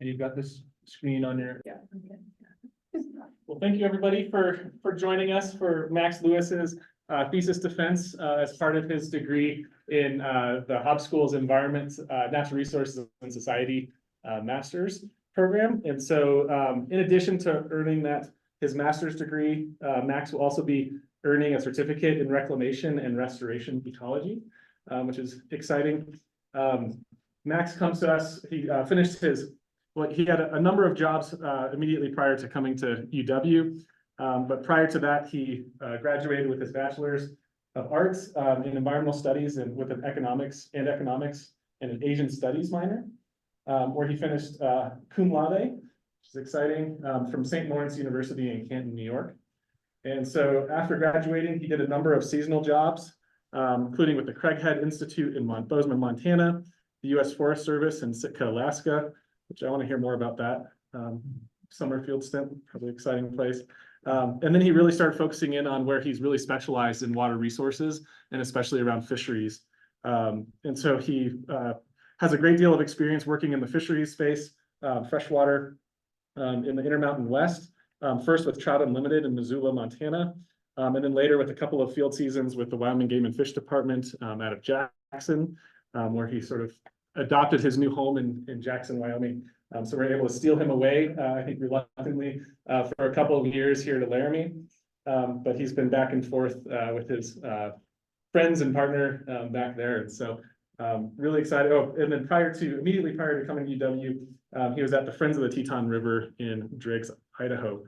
And you've got this screen on your. Yeah. Okay. Well, thank you everybody for joining us for Max Lewis's thesis defense as part of his degree in the Haub School's Environment, Natural Resources and Society master's program. And so in addition to earning his master's degree, Max will also be earning a certificate in reclamation and restoration ecology, which is exciting. Max comes to us, he finished he had a number of jobs immediately prior to coming to UW. But prior to that, he graduated with his bachelor's of arts in environmental studies and with an economics and an Asian studies minor, where he finished cum laude, which is exciting, from St. Lawrence University in Canton, New York. And so after graduating, he did a number of seasonal jobs, including with the Craighead Institute in Bozeman, Montana, the U.S. Forest Service in Sitka, Alaska, which I want to hear more about that. Summer field stint, probably exciting place. And then he really started focusing in on where he's really specialized in water resources and especially around fisheries. And so he has a great deal of experience working in the fisheries space, freshwater in the Intermountain West, first with Trout Unlimited in Missoula, Montana, and then later with a couple of field seasons with the Wyoming Game and Fish Department out of Jackson, where he sort of adopted his new home in Jackson, Wyoming. So we're able to steal him away, I think reluctantly, for a couple of years here to Laramie. But he's been back and forth with his friends and partner back there. And so really excited. Oh, and then immediately prior to coming to UW, he was at the Friends of the Teton River in Driggs, Idaho,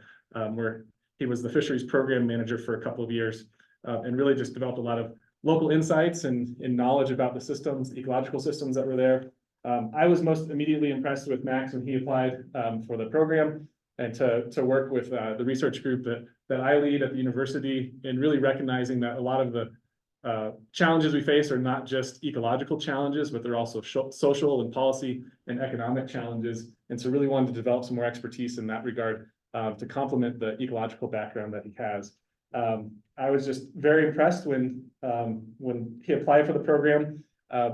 where he was the fisheries program manager for a couple of years, and really just developed a lot of local insights and knowledge about the systems, the ecological systems that were there. I was most immediately impressed with Max when he applied for the program and to work with the research group that I lead at the university, and really recognizing that a lot of the challenges we face are not just ecological challenges, but they're also social and policy and economic challenges. And so really wanted to develop some more expertise in that regard to complement the ecological background that he has. I was just very impressed when he applied for the program.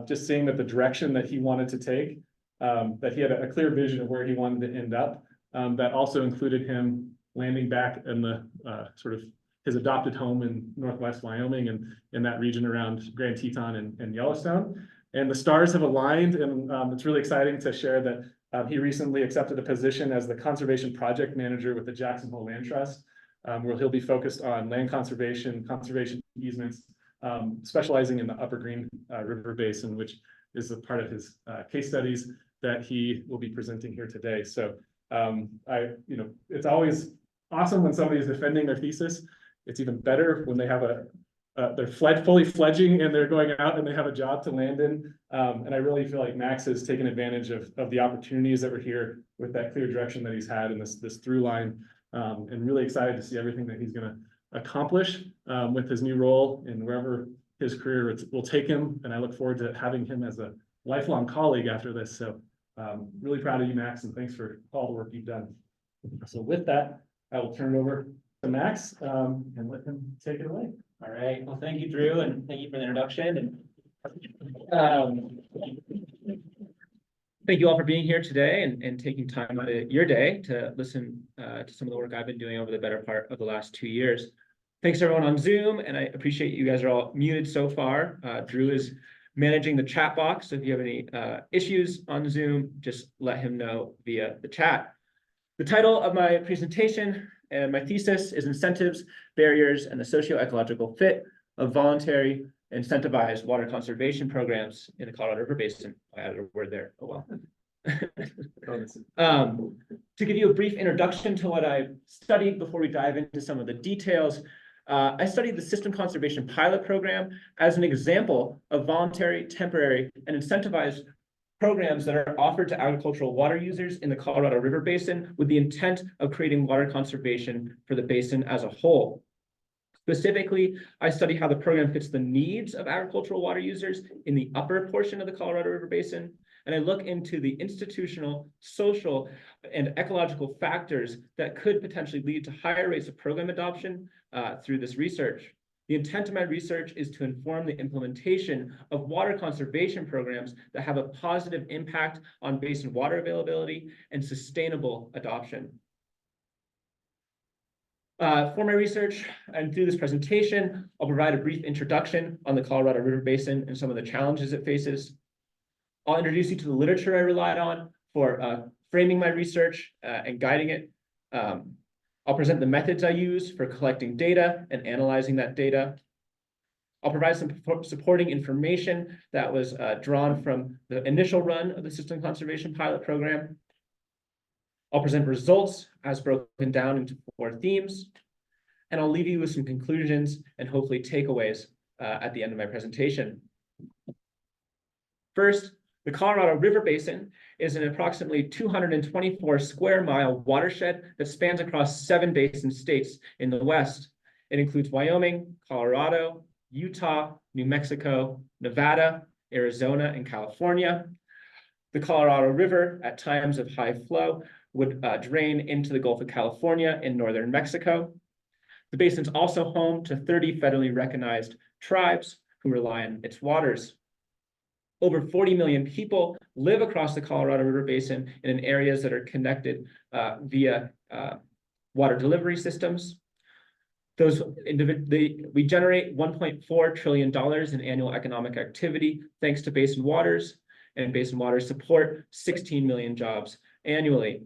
Just seeing that the direction that he wanted to take, that he had a clear vision of where he wanted to end up. That also included him landing back in the sort of his adopted home in Northwest Wyoming and in that region around Grand Teton and Yellowstone. And the stars have aligned, and it's really exciting to share that he recently accepted a position as the conservation project manager with the Jackson Hole Land Trust, where he'll be focused on land conservation easements, specializing in the Upper Green River Basin, which is a part of his case studies that he will be presenting here today. So it's always awesome when somebody is defending their thesis. It's even better when they have they're fully fledging and they're going out and they have a job to land in. And I really feel like Max has taken advantage of the opportunities that were here with that clear direction that he's had in this through line, and really excited to see everything that he's going to accomplish with his new role and wherever his career will take him. And I look forward to having him as a lifelong colleague after this. So really proud of you, Max, and thanks for all the work you've done. So with that, I will turn it over to Max and let him take it away. All right. Well, thank you, Drew, and thank you for the introduction. And thank you all for being here today and taking time out of your day to listen to some of the work I've been doing over the better part of the last 2 years. Thanks to everyone on Zoom, and I appreciate you guys are all muted so far. Drew is managing the chat box, so if you have any issues on Zoom, just let him know via the chat. The title of my presentation and my thesis is Incentives, Barriers, and the Socio-Ecological Fit of Voluntary Incentivized Water Conservation Programs in the Colorado River Basin. I added a word there. Oh, well. To give you a brief introduction to what I've studied before we dive into some of the details, I studied the System Conservation Pilot Program as an example of voluntary, temporary, and incentivized programs that are offered to agricultural water users in the Colorado River Basin with the intent of creating water conservation for the basin as a whole. Specifically, I study how the program fits the needs of agricultural water users in the upper portion of the Colorado River Basin, and I look into the institutional, social, and ecological factors that could potentially lead to higher rates of program adoption through this research. The intent of my research is to inform the implementation of water conservation programs that have a positive impact on basin water availability and sustainable adoption. For my research and through this presentation, I'll provide a brief introduction on the Colorado River Basin and some of the challenges it faces. I'll introduce you to the literature I relied on for framing my research and guiding it. I'll present the methods I use for collecting data and analyzing that data. I'll provide some supporting information that was drawn from the initial run of the System Conservation Pilot Program. I'll present results as broken down into 4 themes, and I'll leave you with some conclusions and hopefully takeaways at the end of my presentation. First, the Colorado River Basin is an approximately 224 square mile watershed that spans across 7 basin states in the West. It includes Wyoming, Colorado, Utah, New Mexico, Nevada, Arizona, and California. The Colorado River, at times of high flow, would drain into the Gulf of California in northern Mexico. The basin is also home to 30 federally recognized tribes who rely on its waters. Over 40 million people live across the Colorado River Basin in areas that are connected via water delivery systems. We generate $1.4 trillion in annual economic activity thanks to basin waters, and basin waters support 16 million jobs annually.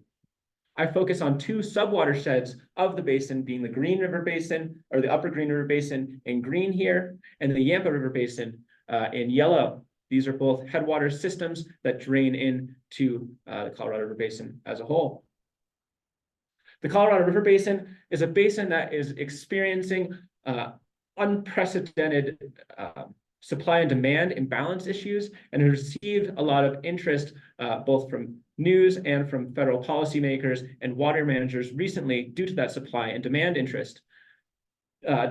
I focus on 2 subwatersheds of the basin, being the Green River Basin, or the Upper Green River Basin in green here, and the Yampa River Basin in yellow. These are both headwater systems that drain into the Colorado River Basin as a whole. The Colorado River Basin is a basin that is experiencing unprecedented supply and demand imbalance issues, and has received a lot of interest both from news and from federal policymakers and water managers recently due to that supply and demand interest.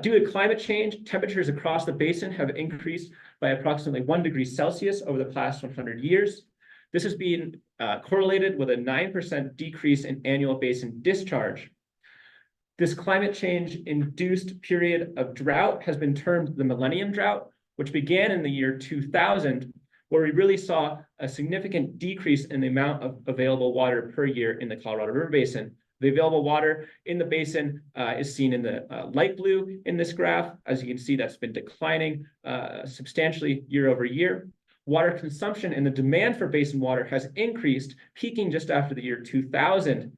Due to climate change, temperatures across the basin have increased by approximately 1 degree Celsius over the past 100 years. This has been correlated with a 9% decrease in annual basin discharge. This climate change-induced period of drought has been termed the Millennium Drought, which began in the year 2000, where we really saw a significant decrease in the amount of available water per year in the Colorado River Basin. The available water in the basin is seen in the light blue in this graph. As you can see, that's been declining substantially year over year. Water consumption and the demand for basin water has increased, peaking just after the year 2000.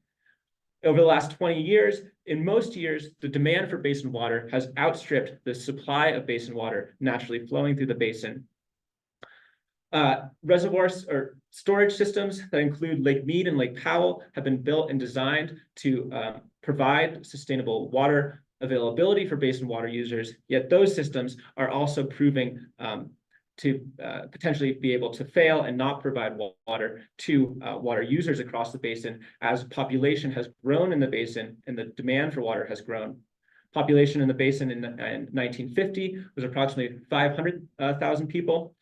Over the last 20 years, in most years, the demand for basin water has outstripped the supply of basin water naturally flowing through the basin. Reservoirs or storage systems that include Lake Mead and Lake Powell have been built and designed to provide sustainable water availability for basin water users, yet those systems are also proving to potentially be able to fail and not provide water to water users across the basin as population has grown in the basin and the demand for water has grown. Population in the basin in 1950 was approximately 500,000 people.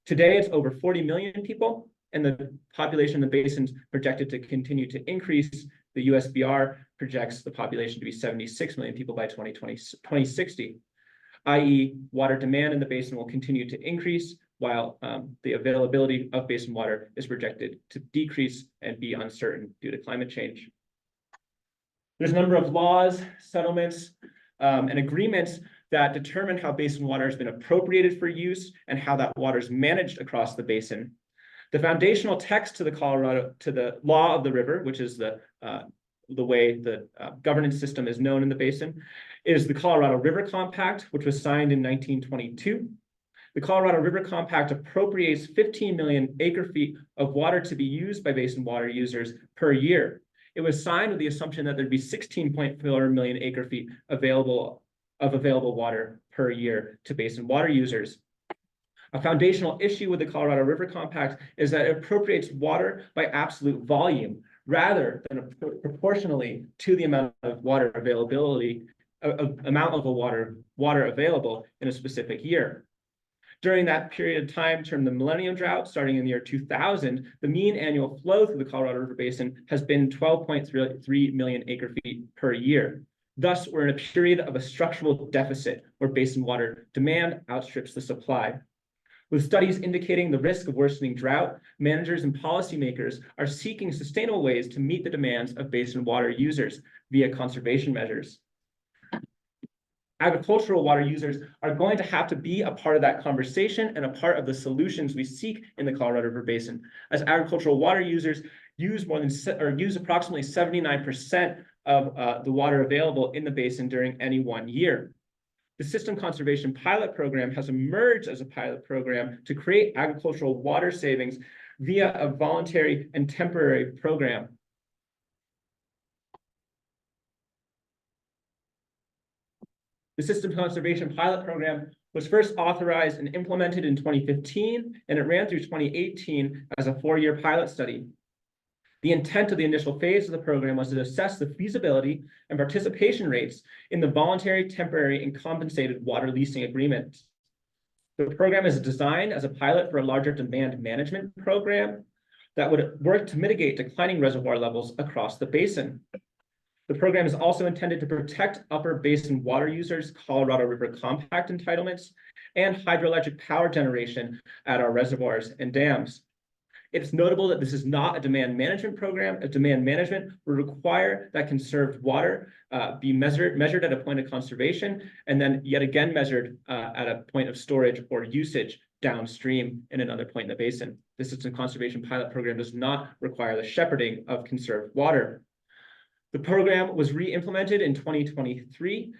Today, it's over 40 million people, and the population in the basin is projected to continue to increase. The USBR projects the population to be 76 million people by 2060, i.e. water demand in the basin will continue to increase while the availability of basin water is projected to decrease and be uncertain due to climate change. There's a number of laws, settlements, and agreements that determine how basin water has been appropriated for use and how that water is managed across the basin. The foundational text to the law of the river, which is the way the governance system is known in the basin, is the Colorado River Compact, which was signed in 1922. The Colorado River Compact appropriates 15 million acre-feet of water to be used by basin water users per year. It was signed with the assumption that there'd be 16.4 million acre-feet available water per year to basin water users. A foundational issue with the Colorado River Compact is that it appropriates water by absolute volume rather than proportionally to the amount of water availability, water available in a specific year. During that period of time, termed the Millennium Drought, starting in the year 2000, the mean annual flow through the Colorado River Basin has been 12.3 million acre-feet per year. Thus, we're in a period of a structural deficit where basin water demand outstrips the supply. With studies indicating the risk of worsening drought, managers and policymakers are seeking sustainable ways to meet the demands of basin water users via conservation measures. Agricultural water users are going to have to be a part of that conversation and a part of the solutions we seek in the Colorado River Basin, as agricultural water users use approximately 79% of the water available in the basin during any one year. The System Conservation Pilot Program has emerged as a pilot program to create agricultural water savings via a voluntary and temporary program. The System Conservation Pilot Program was first authorized and implemented in 2015, and it ran through 2018 as a 4-year pilot study. The intent of the initial phase of the program was to assess the feasibility and participation rates in the voluntary, temporary, and compensated water leasing agreements. The program is designed as a pilot for a larger demand management program that would work to mitigate declining reservoir levels across the basin. The program is also intended to protect upper basin water users' Colorado River Compact entitlements and hydroelectric power generation at our reservoirs and dams. It's notable that this is not a demand management program. A demand management would require that conserved water be measured at a point of conservation, and then yet again measured at a point of storage or usage downstream in another point in the basin. The System Conservation Pilot Program does not require the shepherding of conserved water. The program was re-implemented in 2023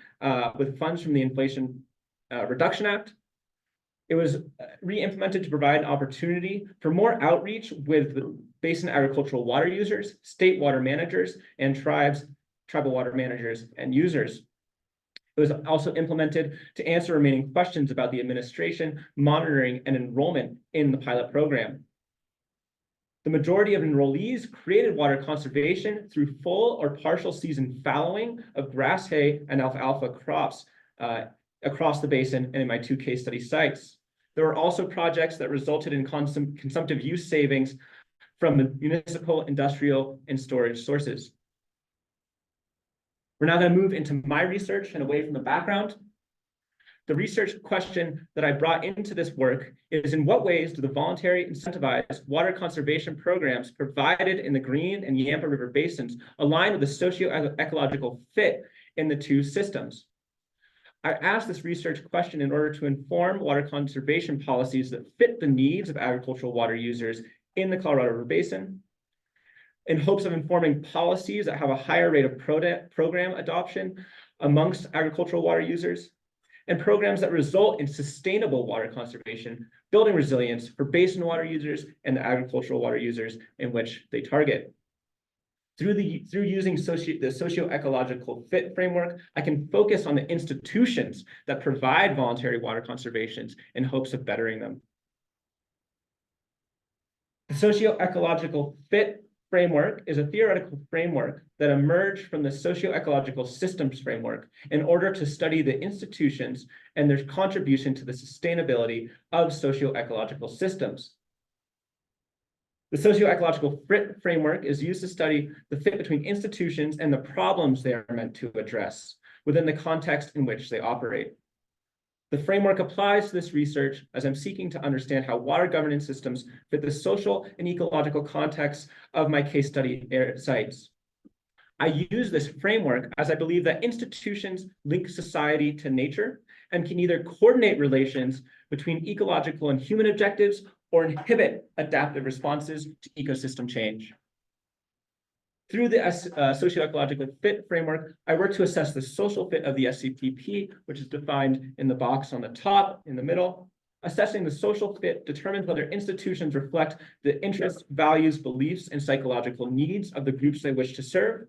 with funds from the Inflation Reduction Act. It was re-implemented to provide an opportunity for more outreach with the basin agricultural water users, state water managers, and tribal water managers and users. It was also implemented to answer remaining questions about the administration, monitoring, and enrollment in the pilot program. The majority of enrollees created water conservation through full or partial season fallowing of grass hay and alfalfa crops across the basin and in my 2 case study sites. There were also projects that resulted in consumptive use savings from the municipal, industrial, and storage sources. We're now going to move into my research and away from the background. The research question that I brought into this work is, in what ways do the voluntary incentivized water conservation programs provided in the Green and Yampa River basins align with the socio-ecological fit in the 2 systems? I asked this research question in order to inform water conservation policies that fit the needs of agricultural water users in the Colorado River Basin, in hopes of informing policies that have a higher rate of program adoption amongst agricultural water users, and programs that result in sustainable water conservation, building resilience for basin water users and the agricultural water users in which they target. Through using the socio-ecological fit framework, I can focus on the institutions that provide voluntary water conservations in hopes of bettering them. The socio-ecological fit framework is a theoretical framework that emerged from the socio-ecological systems framework in order to study the institutions and their contribution to the sustainability of socio-ecological systems. The socio-ecological fit framework is used to study the fit between institutions and the problems they are meant to address within the context in which they operate. The framework applies to this research as I'm seeking to understand how water governance systems fit the social and ecological context of my case study sites. I use this framework as I believe that institutions link society to nature and can either coordinate relations between ecological and human objectives or inhibit adaptive responses to ecosystem change. Through the socio-ecological fit framework, I work to assess the social fit of the SCPP, which is defined in the box on the top, in the middle. Assessing the social fit determines whether institutions reflect the interests, values, beliefs, and psychological needs of the groups they wish to serve.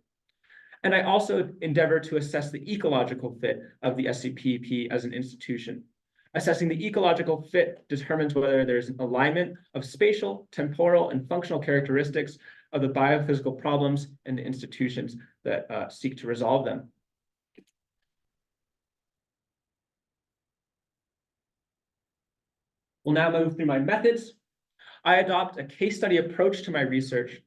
And I also endeavor to assess the ecological fit of the SCPP as an institution. Assessing the ecological fit determines whether there's an alignment of spatial, temporal, and functional characteristics of the biophysical problems and the institutions that seek to resolve them. We'll now move through my methods. I adopt a case study approach to my research.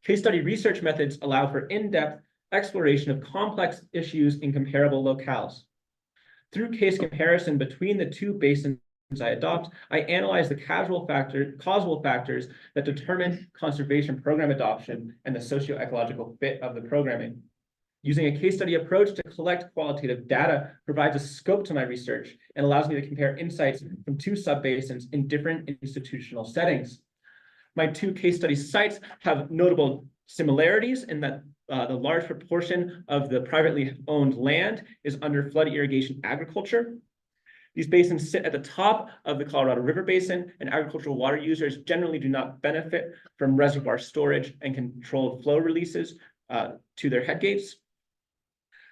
Case study research methods allow for in-depth exploration of complex issues in comparable locales. Through case comparison between the two basins I adopt, I analyze the causal factors that determine conservation program adoption and the socio-ecological fit of the programming. Using a case study approach to collect qualitative data provides a scope to my research and allows me to compare insights from two subbasins in different institutional settings. My two case study sites have notable similarities in that the large proportion of the privately owned land is under flood irrigation agriculture. These basins sit at the top of the Colorado River Basin, and agricultural water users generally do not benefit from reservoir storage and controlled flow releases to their headgates.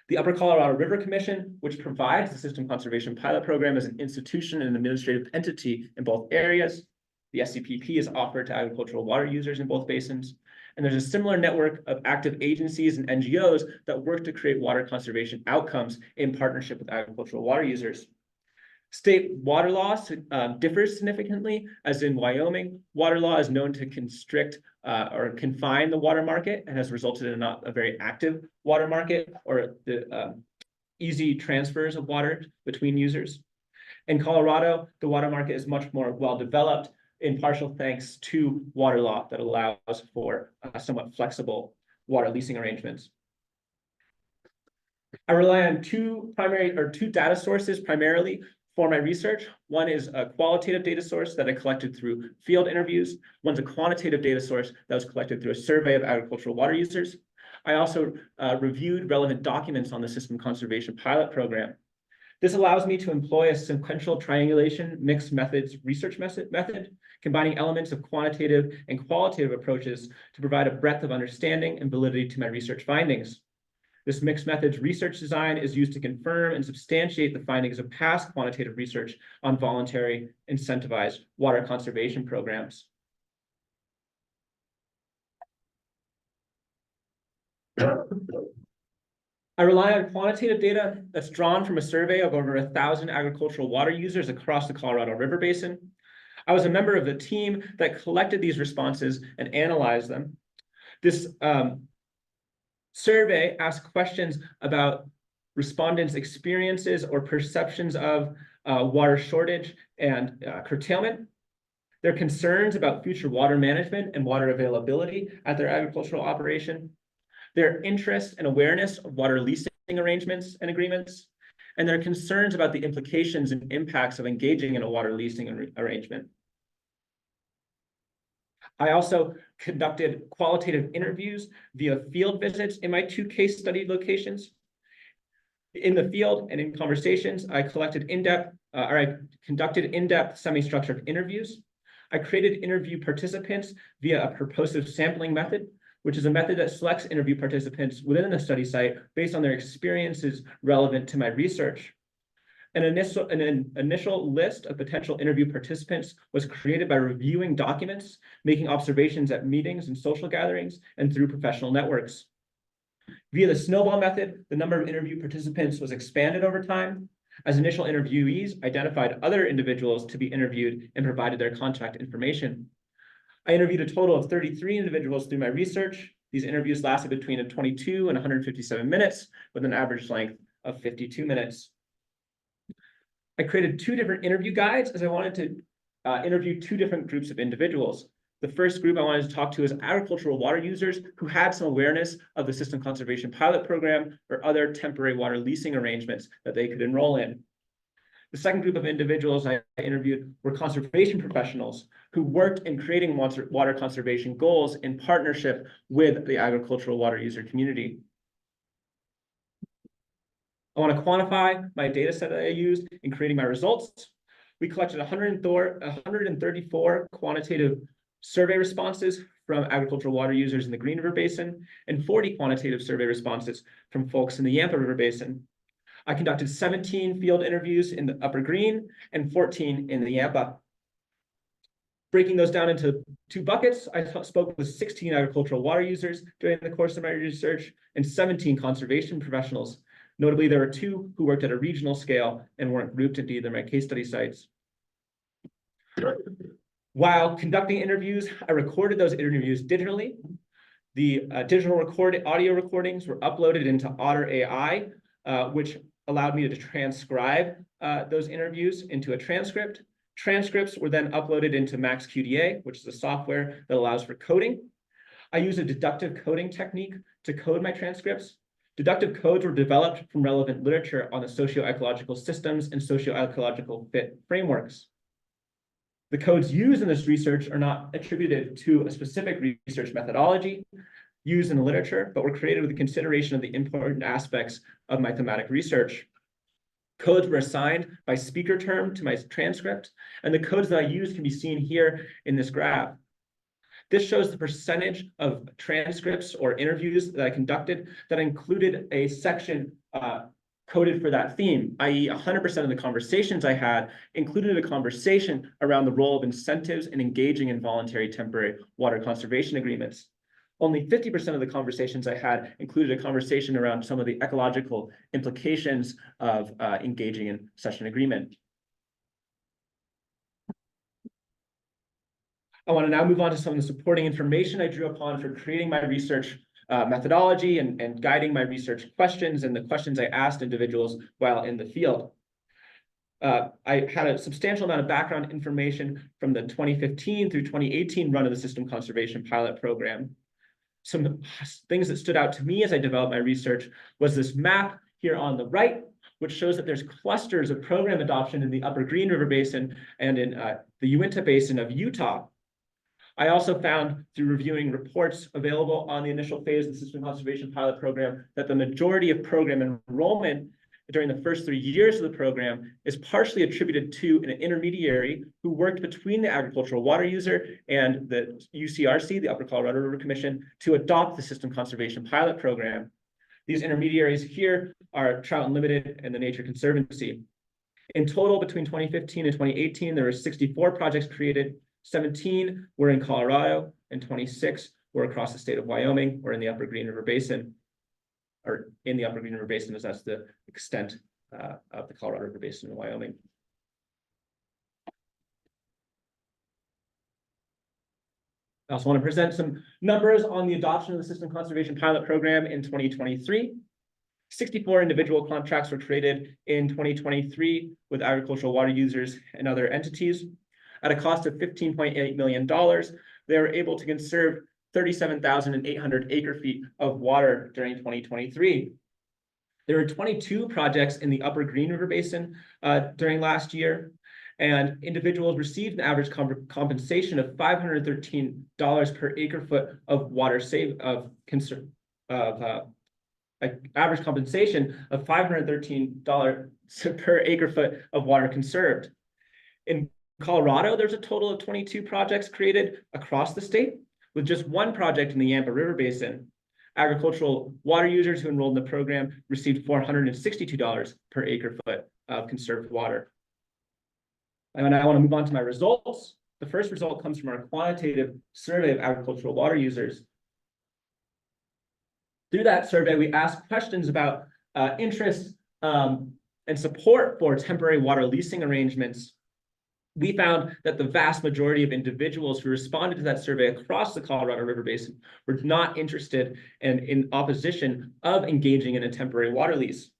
The Upper Colorado River Commission, which provides the System Conservation Pilot Program as an institution and administrative entity in both areas. The SCPP is offered to agricultural water users in both basins. And there's a similar network of active agencies and NGOs that work to create water conservation outcomes in partnership with agricultural water users. State water law differs significantly, as in Wyoming, water law is known to constrict or confine the water market and has resulted in not a very active water market or the easy transfers of water between users. In Colorado, the water market is much more well-developed, in partial thanks to water law that allows for somewhat flexible water leasing arrangements. I rely on two data sources primarily for my research. One is a qualitative data source that I collected through field interviews. One's a quantitative data source that was collected through a survey of agricultural water users. I also reviewed relevant documents on the System Conservation Pilot Program. This allows me to employ a sequential triangulation mixed methods research method, combining elements of quantitative and qualitative approaches to provide a breadth of understanding and validity to my research findings. This mixed methods research design is used to confirm and substantiate the findings of past quantitative research on voluntary incentivized water conservation programs. I rely on quantitative data that's drawn from a survey of over 1,000 agricultural water users across the Colorado River Basin. I was a member of the team that collected these responses and analyzed them. This survey asked questions about respondents' experiences or perceptions of water shortage and curtailment, their concerns about future water management and water availability at their agricultural operation, their interest and awareness of water leasing arrangements and agreements, and their concerns about the implications and impacts of engaging in a water leasing arrangement. I also conducted qualitative interviews via field visits in my two case study locations. In the field and in conversations, I conducted in-depth semi-structured interviews. I created interview participants via a purposive sampling method, which is a method that selects interview participants within the study site based on their experiences relevant to my research. An initial list of potential interview participants was created by reviewing documents, making observations at meetings and social gatherings, and through professional networks. Via the snowball method, the number of interview participants was expanded over time, as initial interviewees identified other individuals to be interviewed and provided their contact information. I interviewed a total of 33 individuals through my research. These interviews lasted between 22 and 157 minutes, with an average length of 52 minutes. I created two different interview guides as I wanted to interview two different groups of individuals. The first group I wanted to talk to is agricultural water users who had some awareness of the System Conservation Pilot Program or other temporary water leasing arrangements that they could enroll in. The second group of individuals I interviewed were conservation professionals who worked in creating water conservation goals in partnership with the agricultural water user community. I want to quantify my data set that I used in creating my results. We collected 134 quantitative survey responses from agricultural water users in the Green River Basin and 40 quantitative survey responses from folks in the Yampa River Basin. I conducted 17 field interviews in the Upper Green and 14 in the Yampa. Breaking those down into two buckets, I spoke with 16 agricultural water users during the course of my research and 17 conservation professionals. Notably, there were two who worked at a regional scale and weren't grouped into either my case study sites. While conducting interviews, I recorded those interviews digitally. The digital audio recordings were uploaded into Otter AI, which allowed me to transcribe those interviews into a transcript. Transcripts were then uploaded into MaxQDA, which is a software that allows for coding. I use a deductive coding technique to code my transcripts. Deductive codes were developed from relevant literature on the socio-ecological systems and socio-ecological fit frameworks. The codes used in this research are not attributed to a specific research methodology used in the literature, but were created with the consideration of the important aspects of my thematic research. Codes were assigned by speaker term to my transcript, and the codes that I used can be seen here in this graph. This shows the percentage of transcripts or interviews that I conducted that included a section coded for that theme, i.e. 100% of the conversations I had included a conversation around the role of incentives in engaging in voluntary temporary water conservation agreements. Only 50% of the conversations I had included a conversation around some of the ecological implications of engaging in such an agreement. I want to now move on to some of the supporting information I drew upon for creating my research methodology and guiding my research questions and the questions I asked individuals while in the field. I had a substantial amount of background information from the 2015 through 2018 run of the System Conservation Pilot Program. Some things that stood out to me as I developed my research was this map here on the right, which shows that there's clusters of program adoption in the Upper Green River Basin and in the Uinta Basin of Utah. I also found through reviewing reports available on the initial phase of the System Conservation Pilot Program that the majority of program enrollment during the first 3 years of the program is partially attributed to an intermediary who worked between the agricultural water user and the UCRC, the Upper Colorado River Commission, to adopt the System Conservation Pilot Program. These intermediaries here are Trout Unlimited and the Nature Conservancy. In total, between 2015 and 2018, there were 64 projects created. 17 were in Colorado and 26 were across the state of Wyoming or in the Upper Green River Basin, or in the Upper Green River Basin, as that's the extent of the Colorado River Basin in Wyoming. I also want to present some numbers on the adoption of the System Conservation Pilot Program in 2023. 64 individual contracts were created in 2023 with agricultural water users and other entities. At a cost of $15.8 million, they were able to conserve 37,800 acre-feet of water during 2023. There were 22 projects in the Upper Green River Basin during last year, and individuals received an average compensation of $513 per acre-foot of water average compensation of $513 per acre-foot of water conserved. In Colorado, there's a total of 22 projects created across the state, with just one project in the Yampa River Basin. Agricultural water users who enrolled in the program received $462 per acre-foot of conserved water. And I want to move on to my results. The first result comes from our quantitative survey of agricultural water users. Through that survey, we asked questions about interest and support for temporary water leasing arrangements. We found that the vast majority of individuals who responded to that survey across the Colorado River Basin were not interested and in opposition of engaging in a temporary water lease.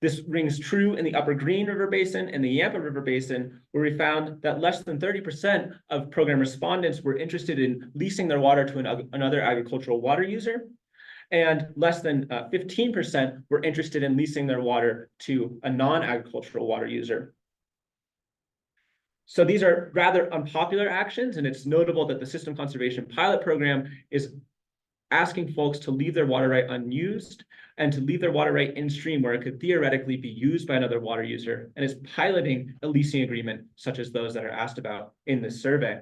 This rings true in the Upper Green River Basin and the Yampa River Basin, where we found that less than 30% of program respondents were interested in leasing their water to another agricultural water user, and less than 15% were interested in leasing their water to a non-agricultural water user. So these are rather unpopular actions, and it's notable that the System Conservation Pilot Program is asking folks to leave their water right unused and to leave their water right in stream where it could theoretically be used by another water user, and is piloting a leasing agreement such as those that are asked about in this survey.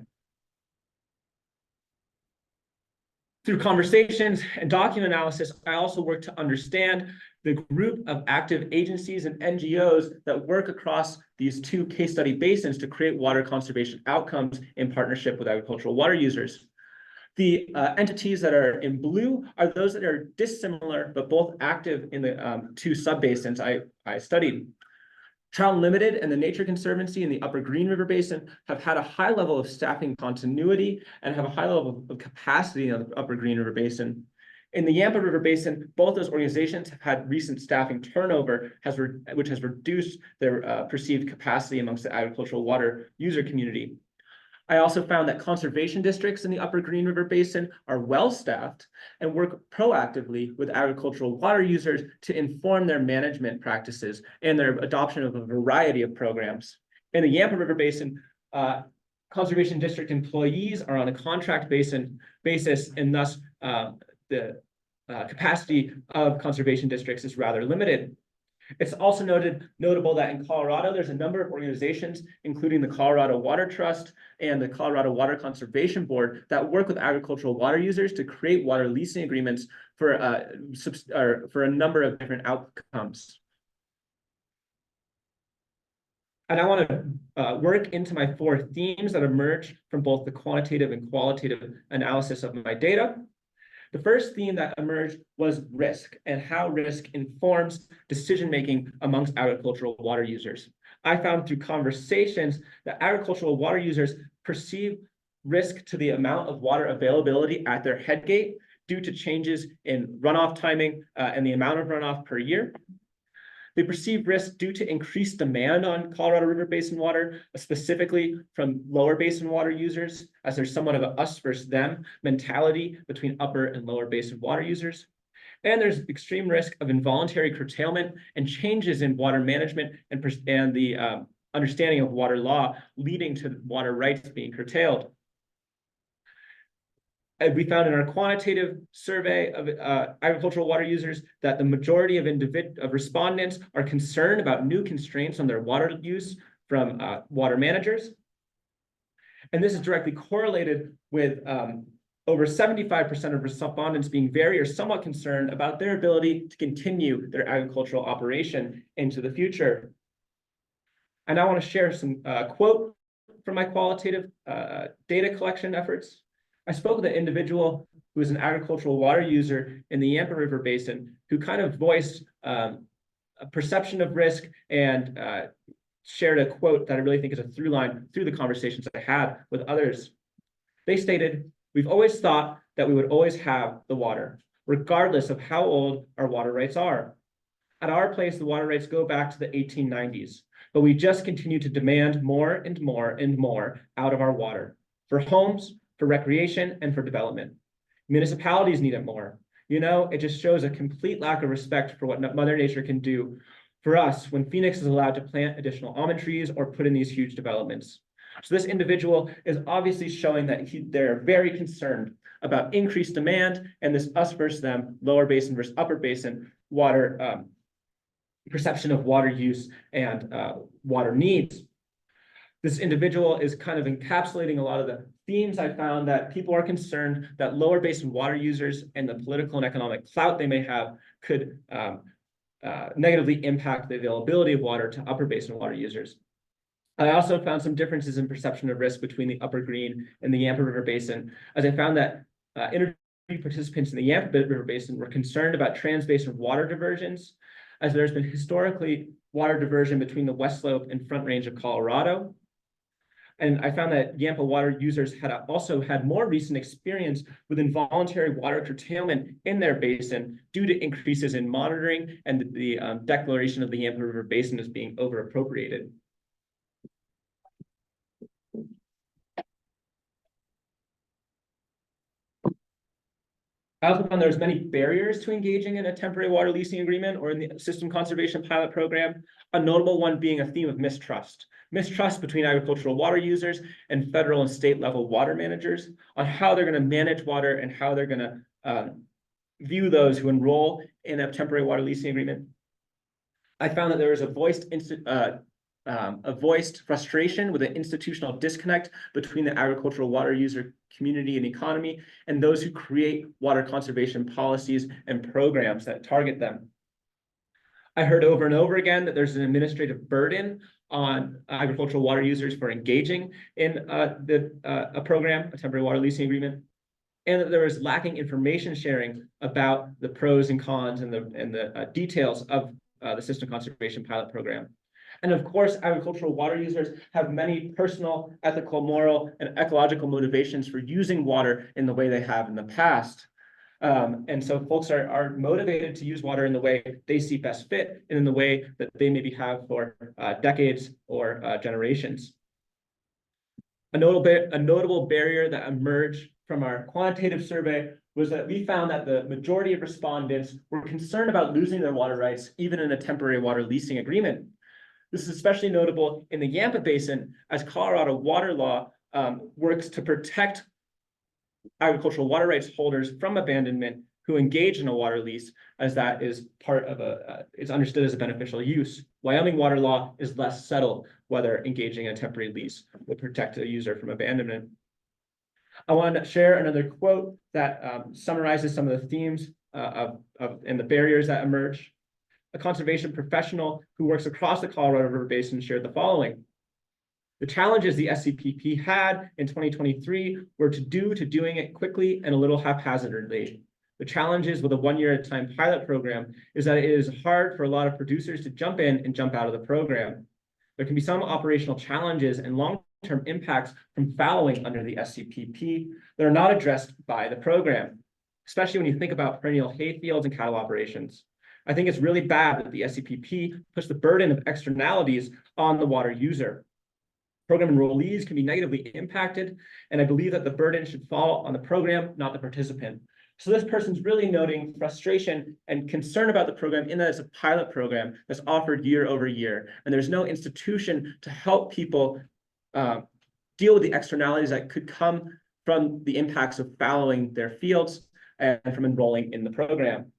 Through conversations and document analysis, I also worked to understand the group of active agencies and NGOs that work across these two case study basins to create water conservation outcomes in partnership with agricultural water users. The entities that are in blue are those that are dissimilar, but both active in the two subbasins I studied. Trout Unlimited and the Nature Conservancy in the Upper Green River Basin have had a high level of staffing continuity and have a high level of capacity in the Upper Green River Basin. In the Yampa River Basin, both those organizations have had recent staffing turnover, which has reduced their perceived capacity amongst the agricultural water user community. I also found that conservation districts in the Upper Green River Basin are well-staffed and work proactively with agricultural water users to inform their management practices and their adoption of a variety of programs. In the Yampa River Basin, conservation district employees are on a contract basis, and thus the capacity of conservation districts is rather limited. It's also notable that in Colorado, there's a number of organizations, including the Colorado Water Trust and the Colorado Water Conservation Board, that work with agricultural water users to create water leasing agreements for a number of different outcomes. And I want to work into my 4 themes that emerge from both the quantitative and qualitative analysis of my data. The first theme that emerged was risk and how risk informs decision-making amongst agricultural water users. I found through conversations that agricultural water users perceive risk to the amount of water availability at their headgate due to changes in runoff timing and the amount of runoff per year. They perceive risk due to increased demand on Colorado River Basin water, specifically from lower basin water users, as there's somewhat of an us versus them mentality between upper and lower basin water users. And there's extreme risk of involuntary curtailment and changes in water management and the understanding of water law, leading to water rights being curtailed. We found in our quantitative survey of agricultural water users that the majority of respondents are concerned about new constraints on their water use from water managers. And this is directly correlated with over 75% of respondents being very or somewhat concerned about their ability to continue their agricultural operation into the future. And I want to share some quote from my qualitative data collection efforts. I spoke with an individual who is an agricultural water user in the Yampa River Basin who kind of voiced a perception of risk and shared a quote that I really think is a through line through the conversations I had with others. They stated, "We've always thought that we would always have the water, regardless of how old our water rights are. At our place, the water rights go back to the 1890s, but we just continue to demand more and more and more out of our water for homes, for recreation, and for development. Municipalities need it more. You know, it just shows a complete lack of respect for what Mother Nature can do for us when Phoenix is allowed to plant additional almond trees or put in these huge developments." So this individual is obviously showing that they're very concerned about increased demand and this us versus them, lower basin versus upper basin water perception of water use and water needs. This individual is kind of encapsulating a lot of the themes I found that people are concerned that lower basin water users and the political and economic clout they may have could negatively impact the availability of water to upper basin water users. I also found some differences in perception of risk between the Upper Green and the Yampa River Basin, as I found that interview participants in the Yampa River Basin were concerned about trans-basin water diversions, as there's been historically water diversion between the West Slope and Front Range of Colorado. And I found that Yampa water users had also had more recent experience with involuntary water curtailment in their basin due to increases in monitoring and the declaration of the Yampa River Basin as being over-appropriated. I also found there's many barriers to engaging in a temporary water leasing agreement or in the system conservation pilot program, a notable one being a theme of mistrust. Mistrust between agricultural water users and federal and state level water managers on how they're going to manage water and how they're going to view those who enroll in a temporary water leasing agreement. I found that there was a voiced frustration with an institutional disconnect between the agricultural water user community and economy and those who create water conservation policies and programs that target them. I heard over and over again that there's an administrative burden on agricultural water users for engaging in a program, a temporary water leasing agreement, and that there was lacking information sharing about the pros and cons and the details of the system conservation pilot program. And of course, agricultural water users have many personal, ethical, moral, and ecological motivations for using water in the way they have in the past. And so folks are motivated to use water in the way they see best fit and in the way that they maybe have for decades or generations. A notable barrier that emerged from our quantitative survey was that we found that the majority of respondents were concerned about losing their water rights, even in a temporary water leasing agreement. This is especially notable in the Yampa Basin, as Colorado water law works to protect agricultural water rights holders from abandonment who engage in a water lease, as that is part of is understood as a beneficial use. Wyoming water law is less settled whether engaging in a temporary lease would protect a user from abandonment. I want to share another quote that summarizes some of the themes and the barriers that emerge. A conservation professional who works across the Colorado River Basin shared the following. The challenges the SCPP had in 2023 were due to doing it quickly and a little haphazardly. The challenges with a 1-year at a time pilot program is that it is hard for a lot of producers to jump in and jump out of the program. There can be some operational challenges and long-term impacts from fallowing under the SCPP that are not addressed by the program, especially when you think about perennial hay fields and cattle operations. I think it's really bad that the SCPP puts the burden of externalities on the water user. Program enrollees can be negatively impacted, and I believe that the burden should fall on the program, not the participant. So this person's really noting frustration and concern about the program in that it's a pilot program that's offered year over year, and there's no institution to help people deal with the externalities that could come from the impacts of fallowing their fields and from enrolling in the program.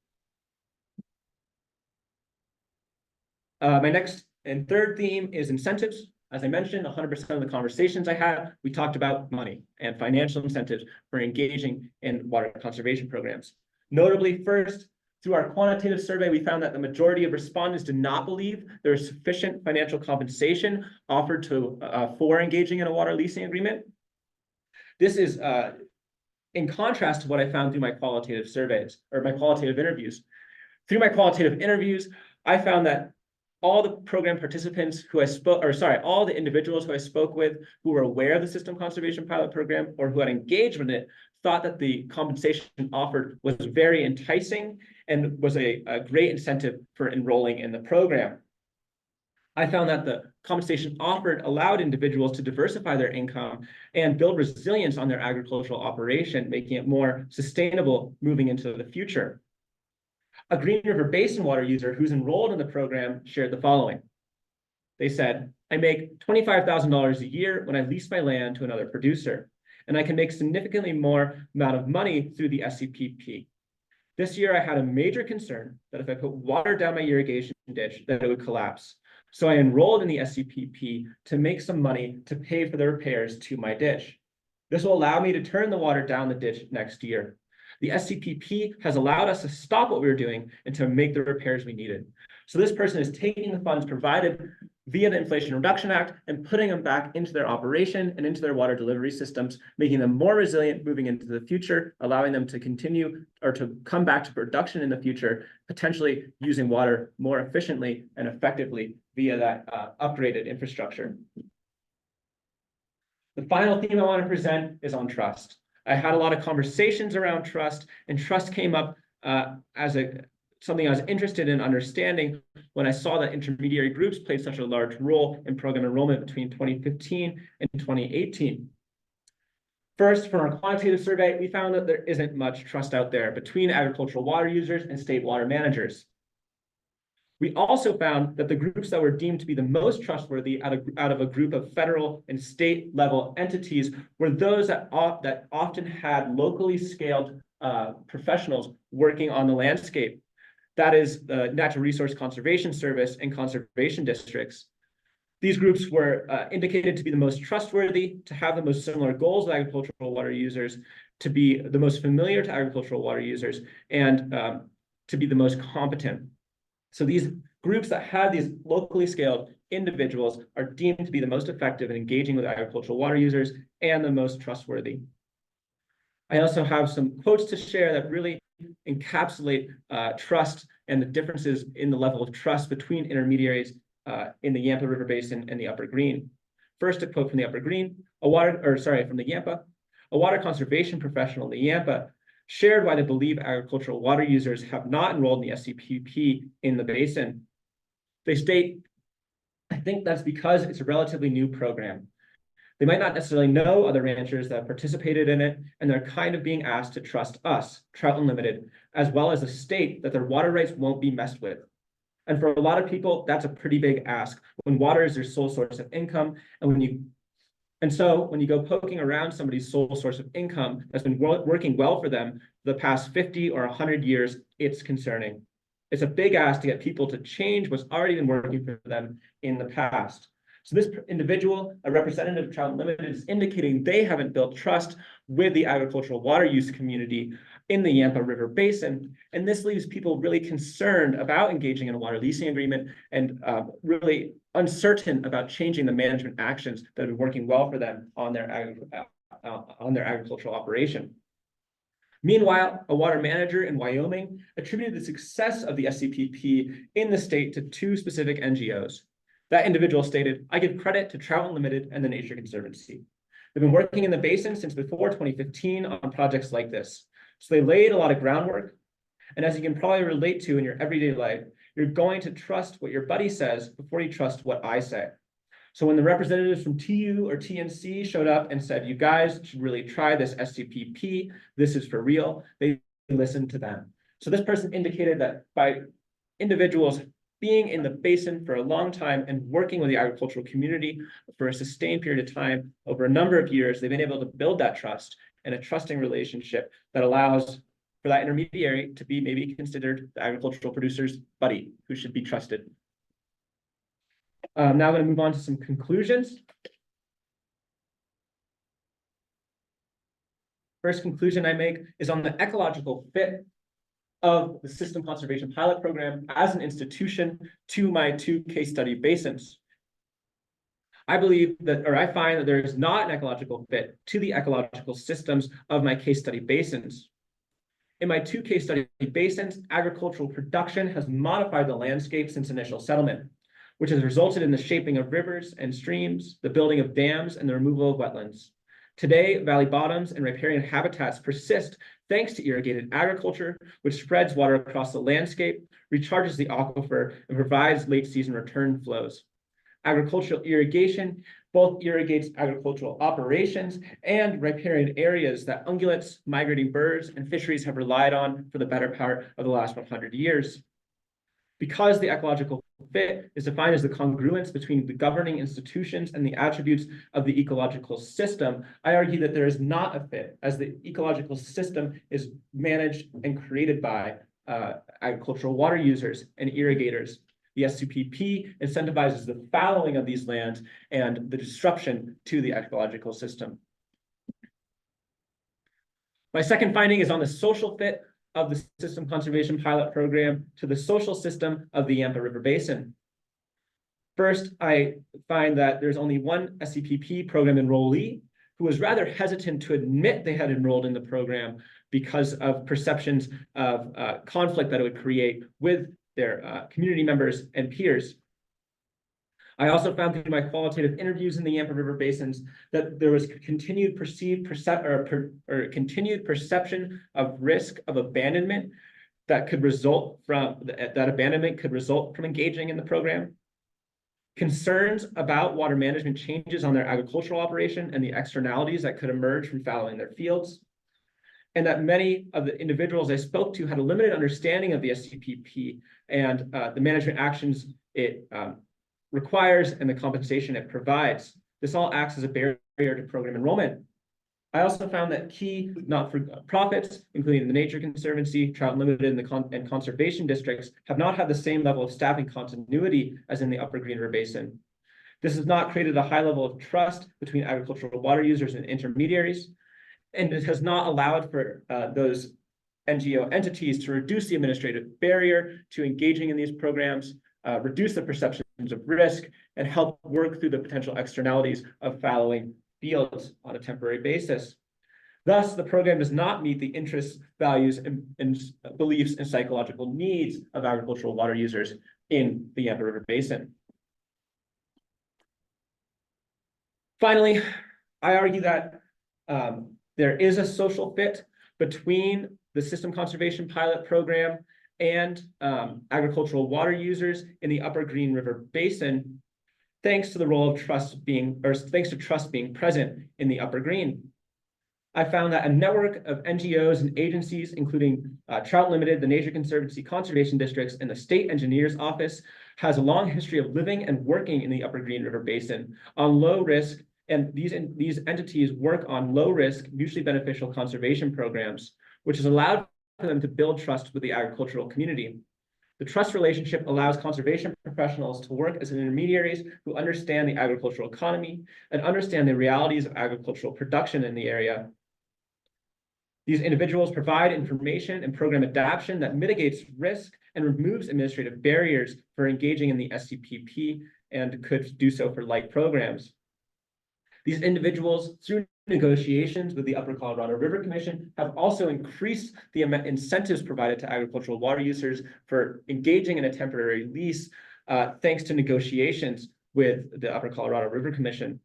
My next and third theme is incentives. As I mentioned, 100% of the conversations I had, we talked about money and financial incentives for engaging in water conservation programs. Notably, first, through our quantitative survey, we found that the majority of respondents did not believe there is sufficient financial compensation offered for engaging in a water leasing agreement. This is in contrast to what I found through my qualitative surveys or my qualitative interviews. Through my qualitative interviews, I found that all the program participants who I spoke, or sorry, all the individuals who I spoke with who were aware of the system conservation pilot program or who had engaged with it thought that the compensation offered was very enticing and was a great incentive for enrolling in the program. I found that the compensation offered allowed individuals to diversify their income and build resilience on their agricultural operation, making it more sustainable moving into the future. A Green River Basin water user who's enrolled in the program shared the following. They said, I make $25,000 a year when I lease my land to another producer, and I can make significantly more amount of money through the SCPP. This year, I had a major concern that if I put water down my irrigation ditch, that it would collapse. So I enrolled in the SCPP to make some money to pay for the repairs to my ditch. This will allow me to turn the water down the ditch next year. The SCPP has allowed us to stop what we were doing and to make the repairs we needed. So this person is taking the funds provided via the Inflation Reduction Act and putting them back into their operation and into their water delivery systems, making them more resilient moving into the future, allowing them to continue or to come back to production in the future, potentially using water more efficiently and effectively via that upgraded infrastructure. The final theme I want to present is on trust. I had a lot of conversations around trust, and trust came up as something I was interested in understanding when I saw that intermediary groups played such a large role in program enrollment between 2015 and 2018. First, from our quantitative survey, we found that there isn't much trust out there between agricultural water users and state water managers. We also found that the groups that were deemed to be the most trustworthy out of a group of federal and state level entities were those that often had locally scaled professionals working on the landscape. That is the Natural Resource Conservation Service and conservation districts. These groups were indicated to be the most trustworthy, to have the most similar goals with agricultural water users, to be the most familiar to agricultural water users, and to be the most competent. So these groups that have these locally scaled individuals are deemed to be the most effective in engaging with agricultural water users and the most trustworthy. I also have some quotes to share that really encapsulate trust and the differences in the level of trust between intermediaries in the Yampa River Basin and the Upper Green. First, a quote from the Upper Green, from the Yampa. A water conservation professional in the Yampa shared why they believe agricultural water users have not enrolled in the SCPP in the basin. They state, I think that's because it's a relatively new program. They might not necessarily know other ranchers that have participated in it, and they're kind of being asked to trust us, Trout Unlimited, as well as the state that their water rights won't be messed with. And for a lot of people, that's a pretty big ask when water is their sole source of income. And so when you go poking around somebody's sole source of income that's been working well for them for the past 50 or 100 years, it's concerning. It's a big ask to get people to change what's already been working for them in the past. So this individual, a representative of Trout Unlimited, is indicating they haven't built trust with the agricultural water use community in the Yampa River Basin. And this leaves people really concerned about engaging in a water leasing agreement and really uncertain about changing the management actions that have been working well for them on their agricultural operation. Meanwhile, a water manager in Wyoming attributed the success of the SCPP in the state to two specific NGOs. That individual stated, "I give credit to Trout Unlimited and the Nature Conservancy. They've been working in the basin since before 2015 on projects like this. So they laid a lot of groundwork. And as you can probably relate to in your everyday life, you're going to trust what your buddy says before you trust what I say. So when the representatives from TU or TNC showed up and said, you guys should really try this SCPP, this is for real, they listened to them." So this person indicated that by individuals being in the basin for a long time and working with the agricultural community for a sustained period of time over a number of years, they've been able to build that trust and a trusting relationship that allows for that intermediary to be maybe considered the agricultural producer's buddy who should be trusted. Now I'm going to move on to some conclusions. First conclusion I make is on the ecological fit of the System Conservation Pilot Program as an institution to my two case study basins. I find that there is not an ecological fit to the ecological systems of my case study basins. In my two case study basins, agricultural production has modified the landscape since initial settlement, which has resulted in the shaping of rivers and streams, the building of dams, and the removal of wetlands. Today, valley bottoms and riparian habitats persist thanks to irrigated agriculture, which spreads water across the landscape, recharges the aquifer, and provides late season return flows. Agricultural irrigation both irrigates agricultural operations and riparian areas that ungulates, migrating birds, and fisheries have relied on for the better part of the last 100 years. Because the ecological fit is defined as the congruence between the governing institutions and the attributes of the ecological system, I argue that there is not a fit, as the ecological system is managed and created by agricultural water users and irrigators. The SCPP incentivizes the fallowing of these lands and the disruption to the ecological system. My second finding is on the social fit of the System Conservation Pilot Program to the social system of the Yampa River Basin. First, I find that there's only one SCPP program enrollee who was rather hesitant to admit they had enrolled in the program because of perceptions of conflict that it would create with their community members and peers. I also found through my qualitative interviews in the Yampa River basins that there was continued perception of risk of abandonment that could result from engaging in the program. Concerns about water management changes on their agricultural operation and the externalities that could emerge from fallowing their fields. And that many of the individuals I spoke to had a limited understanding of the SCPP and the management actions it requires and the compensation it provides. This all acts as a barrier to program enrollment. I also found that key not-for-profits, including the Nature Conservancy, Trout Unlimited, and conservation districts, have not had the same level of staffing continuity as in the Upper Green River Basin. This has not created a high level of trust between agricultural water users and intermediaries, and it has not allowed for those NGO entities to reduce the administrative barrier to engaging in these programs, reduce the perceptions of risk, and help work through the potential externalities of fallowing fields on a temporary basis. Thus, the program does not meet the interests, values, and beliefs and psychological needs of agricultural water users in the Yampa River Basin. Finally, I argue that there is a social fit between the system conservation pilot program and agricultural water users in the Upper Green River Basin, thanks to the role of trust being, or thanks to trust being present in the Upper Green. I found that a network of NGOs and agencies, including Trout Limited, the Nature Conservancy Conservation Districts, and the State Engineer's Office, has a long history of living and working in the Upper Green River Basin on low risk, and these entities work on low risk, mutually beneficial conservation programs, which has allowed for them to build trust with the agricultural community. The trust relationship allows conservation professionals to work as intermediaries who understand the agricultural economy and understand the realities of agricultural production in the area. These individuals provide information and program adaptation that mitigates risk and removes administrative barriers for engaging in the SCPP and could do so for like programs. These individuals, through negotiations with the Upper Colorado River Commission, have also increased the incentives provided to agricultural water users for engaging in a temporary lease, thanks to negotiations with the Upper Colorado River Commission.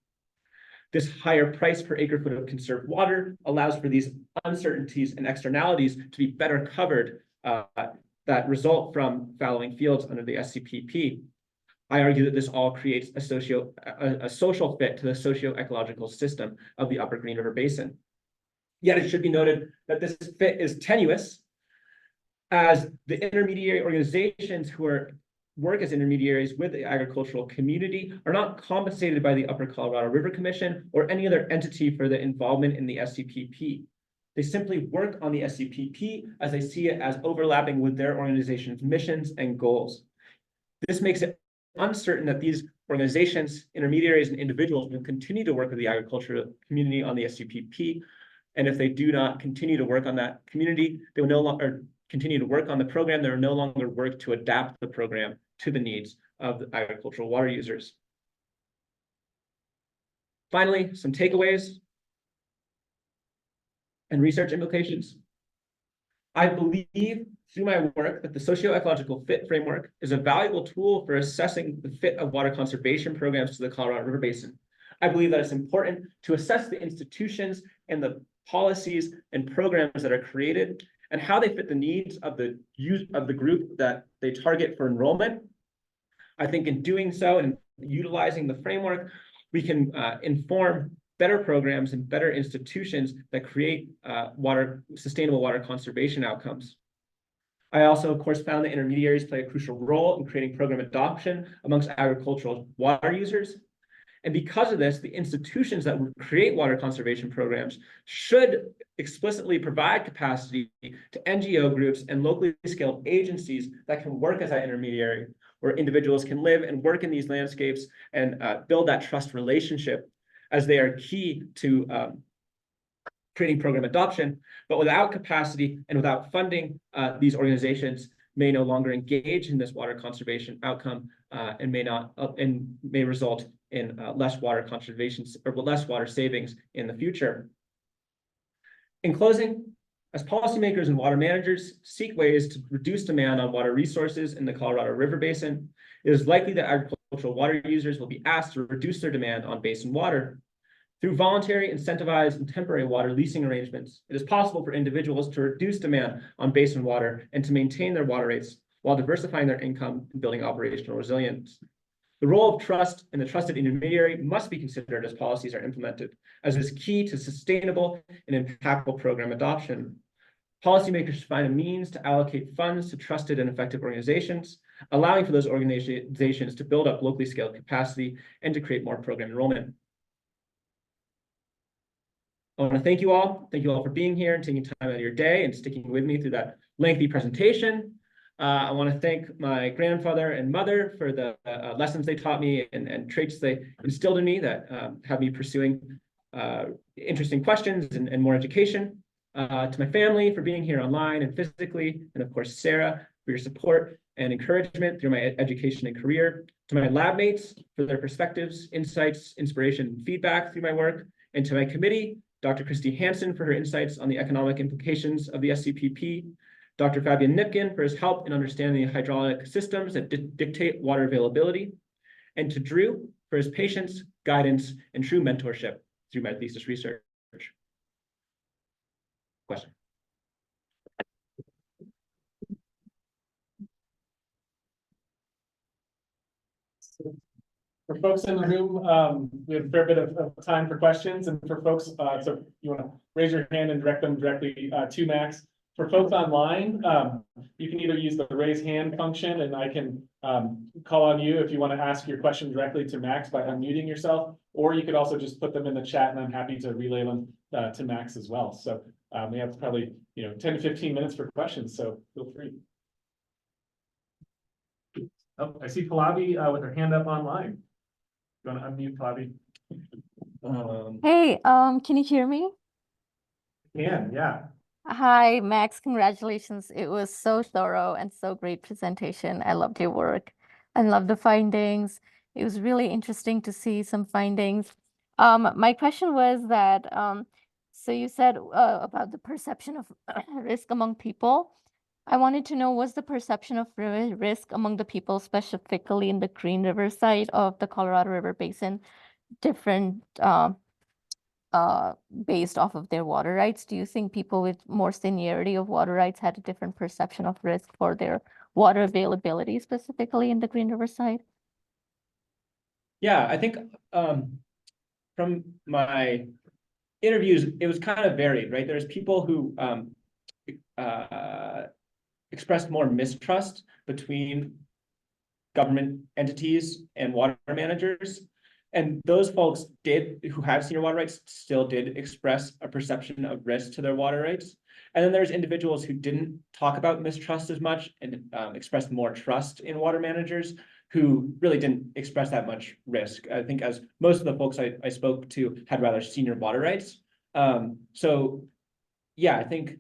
This higher price per acre foot of conserved water allows for these uncertainties and externalities to be better covered that result from fallowing fields under the SCPP. I argue that this all creates a social fit to the socio-ecological system of the Upper Green River Basin. Yet it should be noted that this fit is tenuous, as the intermediary organizations who work as intermediaries with the agricultural community are not compensated by the Upper Colorado River Commission or any other entity for the involvement in the SCPP. They simply work on the SCPP as they see it as overlapping with their organization's missions and goals. This makes it uncertain that these organizations, intermediaries, and individuals will continue to work with the agricultural community on the SCPP. And if they do not continue to work on that community, they will no longer continue to work on the program. They will no longer work to adapt the program to the needs of the agricultural water users. Finally, some takeaways and research implications. I believe through my work that the socio-ecological fit framework is a valuable tool for assessing the fit of water conservation programs to the Colorado River Basin. I believe that it's important to assess the institutions and the policies and programs that are created and how they fit the needs of the group that they target for enrollment. I think in doing so and utilizing the framework, we can inform better programs and better institutions that create sustainable water conservation outcomes. I also, of course, found that intermediaries play a crucial role in creating program adoption amongst agricultural water users. And because of this, the institutions that would create water conservation programs should explicitly provide capacity to NGO groups and locally scaled agencies that can work as that intermediary, where individuals can live and work in these landscapes and build that trust relationship, as they are key to creating program adoption. But without capacity and without funding, these organizations may no longer engage in this water conservation outcome and may result in less water conservation or less water savings in the future. In closing, as policymakers and water managers seek ways to reduce demand on water resources in the Colorado River Basin, it is likely that agricultural water users will be asked to reduce their demand on basin water. Through voluntary, incentivized, and temporary water leasing arrangements, it is possible for individuals to reduce demand on basin water and to maintain their water rates while diversifying their income and building operational resilience. The role of trust and the trusted intermediary must be considered as policies are implemented, as it is key to sustainable and impactful program adoption. Policymakers should find a means to allocate funds to trusted and effective organizations, allowing for those organizations to build up locally scaled capacity and to create more program enrollment. I want to thank you all. Thank you all for being here and taking time out of your day and sticking with me through that lengthy presentation. I want to thank my grandfather and mother for the lessons they taught me and traits they instilled in me that have me pursuing interesting questions and more education. To my family for being here online and physically, and of course, Sarah, for your support and encouragement through my education and career. To my lab mates for their perspectives, insights, inspiration, and feedback through my work. And to my committee, Dr. Christy Hansen for her insights on the economic implications of the SCPP, Dr. Fabian Nipkin for his help in understanding the hydraulic systems that dictate water availability, and to Drew for his patience, guidance, and true mentorship through my thesis research. Question. For folks in the room, we have a fair bit of time for questions, and for folks, so you want to raise your hand and direct them directly to Max. For folks online, you can either use the raise hand function, and I can call on you if you want to ask your question directly to Max by unmuting yourself, or you could also just put them in the chat, and I'm happy to relay them to Max as well. So we have probably 10 to 15 minutes for questions, so feel free. Oh, I see Pallavi with her hand up online. You want to unmute, Pallavi? Hey, can you hear me? Yeah. Hi, Max, congratulations. It was so thorough and so great presentation. I loved your work. I loved the findings. It was really interesting to see some findings. My question was that, so you said about the perception of risk among people. I wanted to know, was the perception of risk among the people, specifically in the Green River side of the Colorado River Basin, different based off of their water rights? Do you think people with more seniority of water rights had a different perception of risk for their water availability, specifically in the Green River side? Yeah, I think from my interviews, it was kind of varied, right? There's people who expressed more mistrust between government entities and water managers. And those folks who have senior water rights still did express a perception of risk to their water rights. And then there's individuals who didn't talk about mistrust as much and expressed more trust in water managers who really didn't express that much risk. I think as most of the folks I spoke to had rather senior water rights. So yeah, I think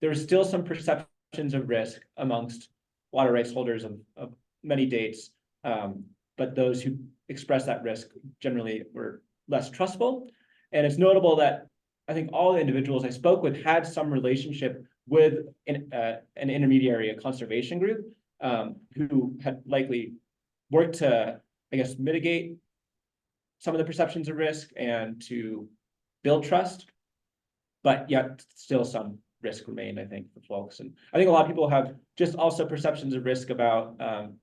there's still some perceptions of risk amongst water rights holders of many dates. But those who express that risk generally were less trustful. And it's notable that I think all the individuals I spoke with had some relationship with an intermediary, a conservation group, who had likely worked to, I guess, mitigate some of the perceptions of risk and to build trust, but yet still some risk remained, I think, for folks. And I think a lot of people have just also perceptions of risk about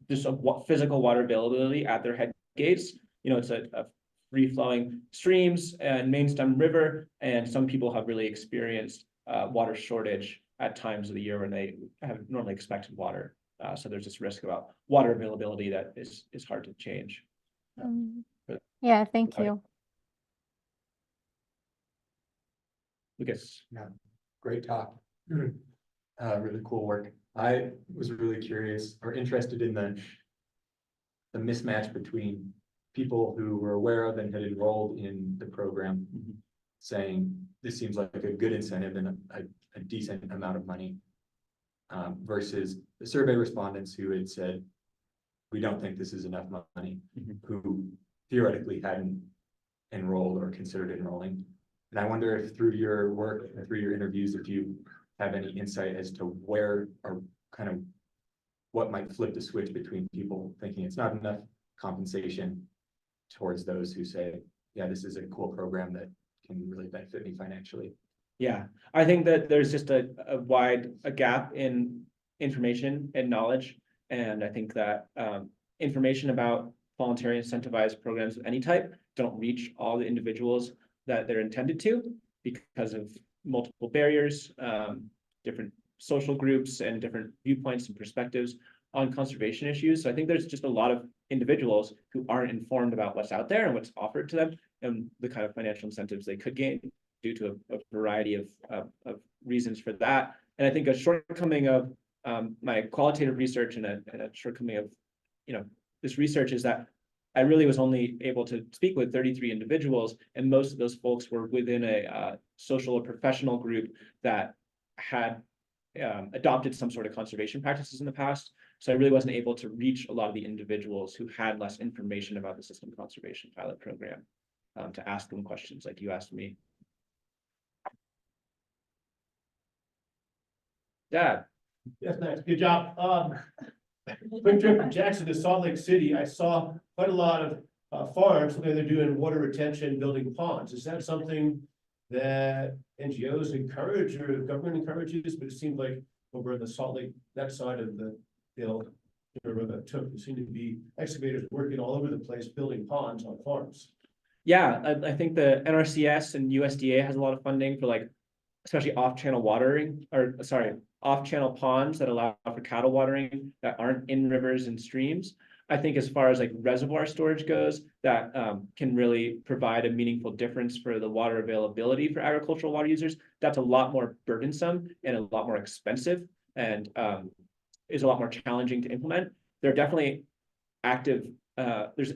just physical water availability at their head gates. It's a free-flowing streams and main stem river, and some people have really experienced water shortage at times of the year when they have normally expected water. So there's this risk about water availability that is hard to change. Yeah, thank you. Lucas. Yeah, great talk. Really cool work. I was really curious or interested in the mismatch between people who were aware of and had enrolled in the program, saying this seems like a good incentive and a decent amount of money, versus the survey respondents who had said, we don't think this is enough money, who theoretically hadn't enrolled or considered enrolling. And I wonder if through your work and through your interviews, if you have any insight as to where or kind of what might flip the switch between people thinking it's not enough compensation towards those who say, yeah, this is a cool program that can really benefit me financially. Yeah, I think that there's just a wide gap in information and knowledge. And I think that information about voluntary incentivized programs of any type don't reach all the individuals that they're intended to because of multiple barriers, different social groups and different viewpoints and perspectives on conservation issues. So I think there's just a lot of individuals who aren't informed about what's out there and what's offered to them and the kind of financial incentives they could gain due to a variety of reasons for that. And I think a shortcoming of my qualitative research and a shortcoming of this research is that I really was only able to speak with 33 individuals, and most of those folks were within a social or professional group that had adopted some sort of conservation practices in the past. So I really wasn't able to reach a lot of the individuals who had less information about the system conservation pilot program to ask them questions like you asked me. Dad. Yes, thanks. Good job. Quick trip from Jackson to Salt Lake City. I saw quite a lot of farms, where they're doing water retention, building ponds. Is that something that NGOs encourage or government encourages? But it seemed like over in the Salt Lake, that side of the hill, there seem to be excavators working all over the place, building ponds on farms. Yeah, I think the NRCS and USDA has a lot of funding for like, especially off-channel watering, or sorry, off-channel ponds that allow for cattle watering that aren't in rivers and streams. I think as far as like reservoir storage goes, that can really provide a meaningful difference for the water availability for agricultural water users. That's a lot more burdensome and a lot more expensive, and is a lot more challenging to implement. There are definitely active, there's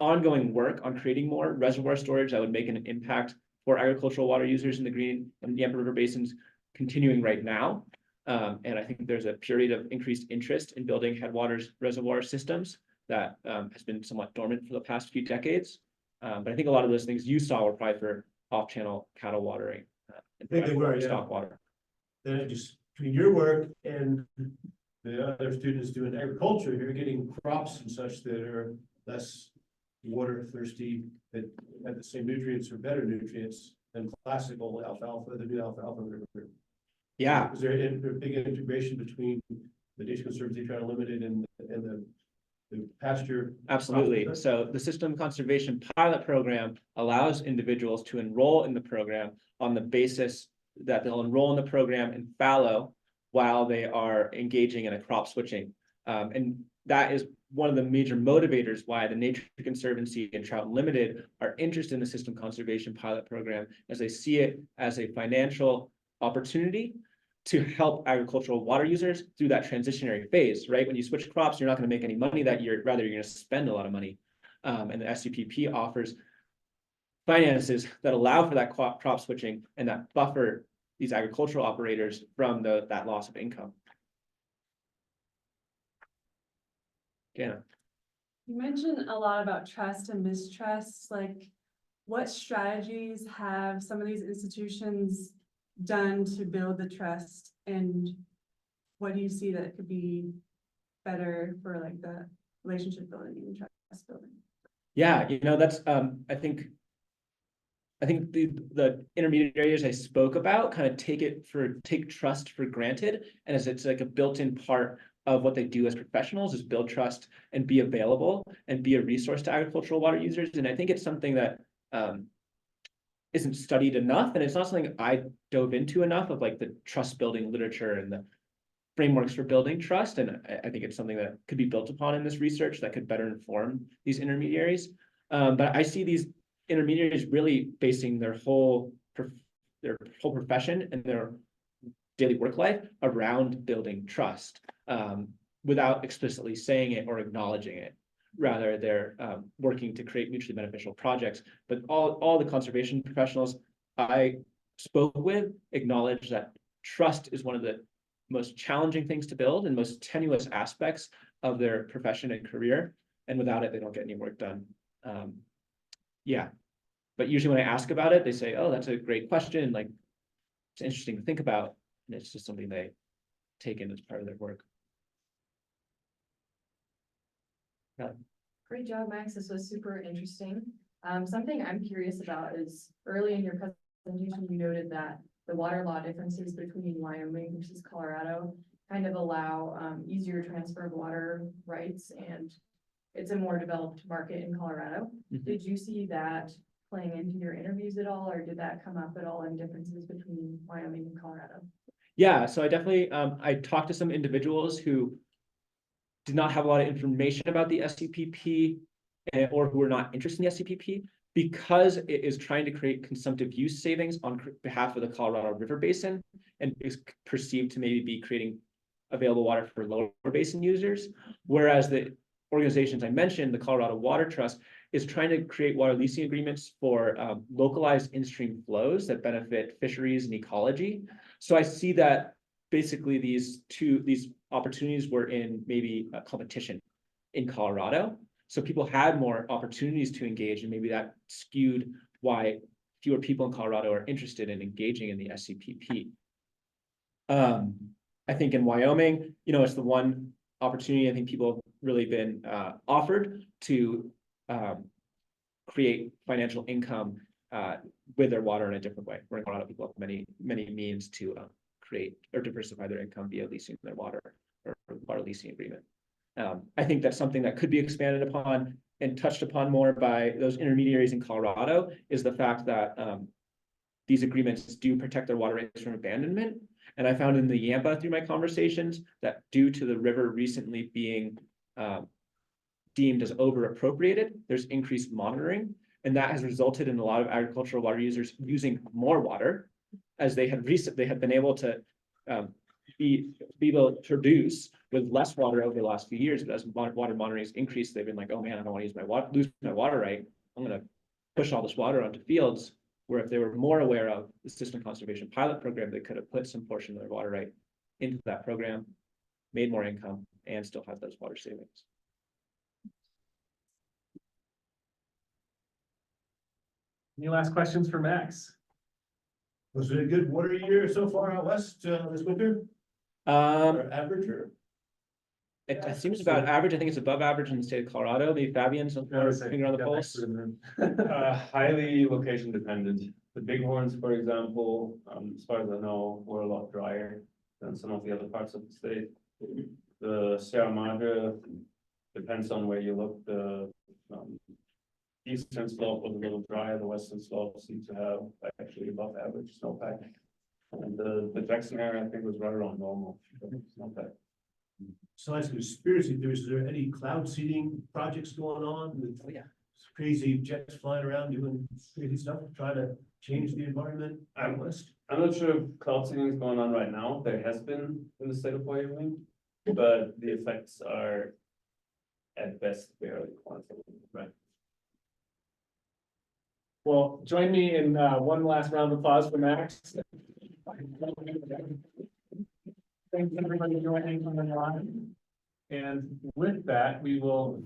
ongoing work on creating more reservoir storage that would make an impact for agricultural water users in the Green and Yampa River basins continuing right now. And I think there's a period of increased interest in building headwaters reservoir systems that has been somewhat dormant for the past few decades. But I think a lot of those things you saw were probably for off-channel cattle watering. I think they were, yeah. Stock water. Then it just, between your work and the other students doing agriculture, you're getting crops and such that are less water thirsty, that have the same nutrients or better nutrients than classical alfalfa, the new alfalfa. Yeah. Is there a big integration between the Nature Conservancy trying to limit it and the pasture? Absolutely. So the System Conservation Pilot Program allows individuals to enroll in the program on the basis that they'll enroll in the program and fallow while they are engaging in a crop switching. And that is one of the major motivators why the Nature Conservancy and Trout Unlimited are interested in the System Conservation Pilot Program, as they see it as a financial opportunity to help agricultural water users through that transitionary phase, right? When you switch crops, you're not going to make any money that year, rather you're going to spend a lot of money. And the SCPP offers finances that allow for that crop switching and that buffer these agricultural operators from that loss of income. Jana. You mentioned a lot about trust and mistrust. Like, what strategies have some of these institutions done to build the trust, and what do you see that could be better for like the relationship building and trust building? Yeah, that's I think the intermediaries I spoke about kind of take trust for granted, and as it's like a built-in part of what they do as professionals is build trust and be available and be a resource to agricultural water users. And I think it's something that isn't studied enough, and it's not something I dove into enough of, like the trust building literature and the frameworks for building trust. And I think it's something that could be built upon in this research that could better inform these intermediaries. But I see these intermediaries really basing their whole profession and their daily work life around building trust, without explicitly saying it or acknowledging it. Rather, they're working to create mutually beneficial projects. But all the conservation professionals I spoke with acknowledge that trust is one of the most challenging things to build and most tenuous aspects of their profession and career. And without it, they don't get any work done. Yeah. But usually when I ask about it, they say, oh, that's a great question. Like, it's interesting to think about. And it's just something they take in as part of their work. Great job, Max. This was super interesting. Something I'm curious about is early in your presentation, you noted that the water law differences between Wyoming versus Colorado kind of allow easier transfer of water rights, and it's a more developed market in Colorado. Mm-hmm. Did you see that playing into your interviews at all, or did that come up at all in differences between Wyoming and Colorado? Yeah, so I definitely, I talked to some individuals who did not have a lot of information about the SCPP or who were not interested in the SCPP because it is trying to create consumptive use savings on behalf of the Colorado River Basin and is perceived to maybe be creating available water for lower basin users. Whereas the organizations I mentioned, the Colorado Water Trust, is trying to create water leasing agreements for localized in-stream flows that benefit fisheries and ecology. So I see that basically these opportunities were in maybe a competition in Colorado. So people had more opportunities to engage, and maybe that skewed why fewer people in Colorado are interested in engaging in the SCPP. I think in Wyoming, it's the one opportunity I think people have really been offered to create financial income with their water in a different way. Where in Colorado, people have many means to create or diversify their income via leasing their water or water leasing agreement. I think that's something that could be expanded upon and touched upon more by those intermediaries in Colorado, is the fact that these agreements do protect their water rights from abandonment. And I found in the Yampa through my conversations that due to the river recently being deemed as over appropriated, there's increased monitoring. And that has resulted in a lot of agricultural water users using more water, as they had been able to be able to produce with less water over the last few years. But as water monitoring has increased, they've been like, oh man, I don't want to use my water, lose my water right. I'm going to push all this water onto fields. Where if they were more aware of the system conservation pilot program, they could have put some portion of their water right into that program, made more income, and still have those water savings. Any last questions for Max? Was it a good water year so far out west this winter? Or average or? It seems about average. I think it's above average in the state of Colorado. Maybe Fabian's finger on the pulse. Highly location dependent. The Bighorns, for example, as far as I know, were a lot drier than some of the other parts of the state. The Sierra Madre depends on where you look. The eastern slope was a little drier. The western slope seemed to have actually above average snowpack. And the Jackson area, I think, was right around normal snowpack. Besides conspiracy theories, is there any cloud seeding projects going on with crazy jets flying around doing crazy stuff, trying to change the environment out west? I'm not sure if cloud seeding is going on right now. There has been in the state of Wyoming, but the effects are at best barely quantifiable. Right. Well, join me in one last round of applause for Max. Thanks everybody joining on the line. And with that, we will